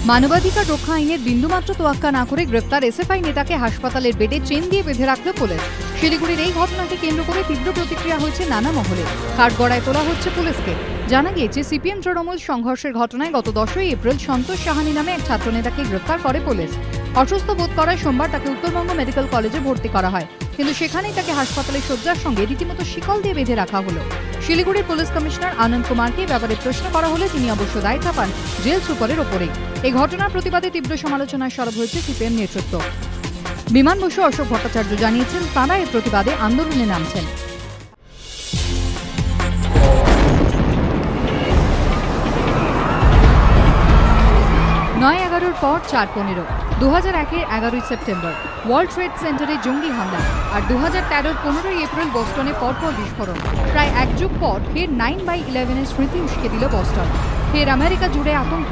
মানবাধিকার রক্ষা আইনের বিন্দুমাত্র তোয়াক্কা না করে গ্রেফতার এসএফআই নেতাকে হাসপাতালের বেডে চেন দিয়ে বেঁধে রাখল পুলিশ। শিলিগুড়ির এই ঘটনাকে কেন্দ্র করে তীব্র প্রতিক্রিয়া হয়েছে নানা মহলে। কাঠগড়ায় তোলা হচ্ছে পুলিশকে। জানা গিয়েছে, সিপিএম তৃণমূল সংঘর্ষের ঘটনায় গত 10ই এপ্রিল সন্তোষ সাহানি নামে এক ছাত্রনেতাকে গ্রেফতার করে পুলিশ। অসুস্থ বোধ করায় সোমবার তাকে উত্তরবঙ্গ মেডিকেল কলেজে ভর্তি করা হয়, কিন্তু সেখানেই তাকে হাসপাতালে শয্যার সঙ্গে রীতিমতো শিকল দিয়ে বেঁধে রাখা হলো। শিলিগুড়ির পুলিশ কমিশনার আনন্দ কুমারকে ব্যাপারে প্রশ্ন করা হলে তিনি অবশ্য দায় চাপান জেল সুপারের ওপরেই। এই ঘটনার প্রতিবাদে তীব্র সমালোচনায় সরব হয়েছে সিপিএম নেতৃত্ব। বিমান বসু অশোক ভট্টাচার্য জানিয়েছেন, তাঁরা এর প্রতিবাদে আন্দোলনে নামছেন। 9/11-র পর 4/15, 2001-এর 11ই সেপ্টেম্বর ওয়ার্ল্ড ট্রেড সেন্টারে জঙ্গি হামলা, আর 2013-র 15ই এপ্রিল বস্টনে পরপর বিস্ফোরণ। প্রায় এক যুগ পর ফের 9/11-এর স্মৃতি উস্কে দিল বস্টন। ফের আমেরিকা জুড়ে আতঙ্ক।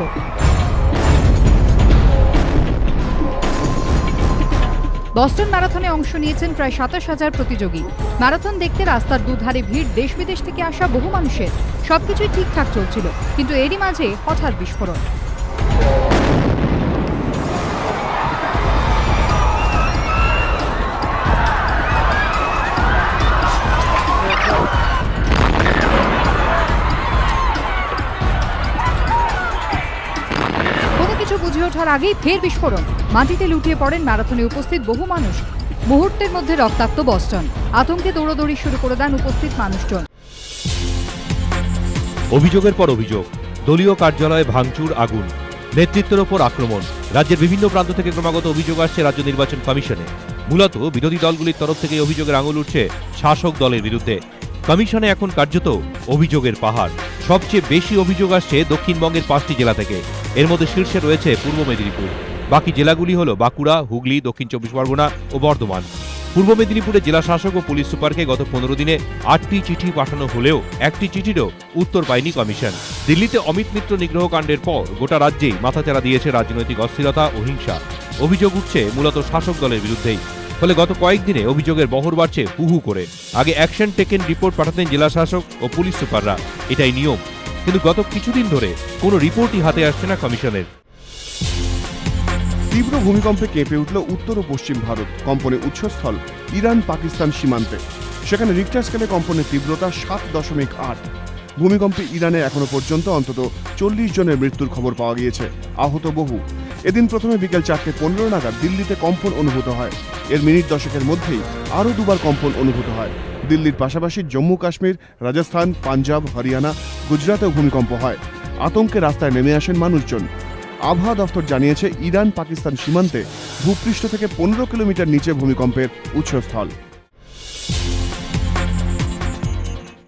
বস্টন ম্যারাথনে অংশ নিয়েছেন প্রায় 27,000 প্রতিযোগী। ম্যারাথন দেখতে রাস্তার দুধারে ভিড় দেশ বিদেশ থেকে আসা বহু মানুষের। সবকিছুই ঠিকঠাক চলছিল, কিন্তু এরই মাঝে হঠাৎ বিস্ফোরণ। বুঝে ওঠার আগেই ফের বিস্ফোরণ। মাটিতে লুটিয়ে পড়েন ম্যারাথনে উপস্থিত বহু মানুষ। মুহূর্তের মধ্যে রক্তাক্ত বস্টন। আতঙ্কে দৌড়াদৌড়ি শুরু করে দেন উপস্থিত মানুষজন। অভিযোগের পর অভিযোগ, দলীয় কার্যালয়ে ভাঙচুর, আগুন, নেতৃত্বের ওপর আক্রমণ। রাজ্যের বিভিন্ন প্রান্ত থেকে ক্রমাগত অভিযোগ আসছে রাজ্য নির্বাচন কমিশনে। মূলত বিরোধী দলগুলির তরফ থেকে অভিযোগের আঙুল উঠছে শাসক দলের বিরুদ্ধে। কমিশনে এখন কার্যত অভিযোগের পাহাড়। সবচেয়ে বেশি অভিযোগ আসছে দক্ষিণবঙ্গের 5টি জেলা থেকে। এর মধ্যে শীর্ষে রয়েছে পূর্ব মেদিনীপুর। বাকি জেলাগুলি হল বাঁকুড়া, হুগলি, দক্ষিণ 24 পরগনা ও বর্ধমান। পূর্ব মেদিনীপুরে জেলা শাসক ও পুলিশ সুপারকে গত 15 দিনে 8টি চিঠি পাঠানো হলেও একটি চিঠিরও উত্তর পায়নি কমিশন। দিল্লিতে অমিত মিত্র নিগ্রহ কাণ্ডের পর গোটা রাজ্যেই মাথাচাড়া দিয়েছে রাজনৈতিক অস্থিরতা ও হিংসা। অভিযোগ উঠছে মূলত শাসক দলের বিরুদ্ধেই। ফলে গত কয়েকদিনে অভিযোগের বহর বাড়ছে হুহু করে। আগে অ্যাকশন টেকেন রিপোর্ট পাঠাতেন জেলা শাসক ও পুলিশ সুপাররা, এটাই নিয়ম। কিন্তু গত কিছুদিন ধরে কোনো রিপোর্টই হাতে আসছে না কমিশনের। তীব্র ভূমিকম্পে কেঁপে উঠল উত্তর ও পশ্চিম ভারত। কম্পনের উৎসস্থল ইরান পাকিস্তান সীমান্তে। সেখানে রিক্টার স্কেলে কম্পনের তীব্রতা 7.8। ভূমিকম্পে ইরানে এখনো পর্যন্ত অন্তত 40 জনের মৃত্যুর খবর পাওয়া গিয়েছে, আহত বহু। এদিন প্রথমে বিকেল 4:15 নাগাদ দিল্লিতে কম্পন অনুভূত হয়। এর মিনিট দশেকের মধ্যেই আরও দুবার কম্পন অনুভূত হয়। দিল্লির পাশাপাশি জম্মু কাশ্মীর, রাজস্থান, পাঞ্জাব, হরিয়ানা, গুজরাতেও ভূমিকম্প হয়। আতঙ্কে রাস্তায় নেমে আসেন মানুষজন। আবহাওয়া দফতর জানিয়েছে, ইরান পাকিস্তান সীমান্তে ভূপৃষ্ঠ থেকে 15 কিলোমিটার নিচে ভূমিকম্পের উৎসস্থল।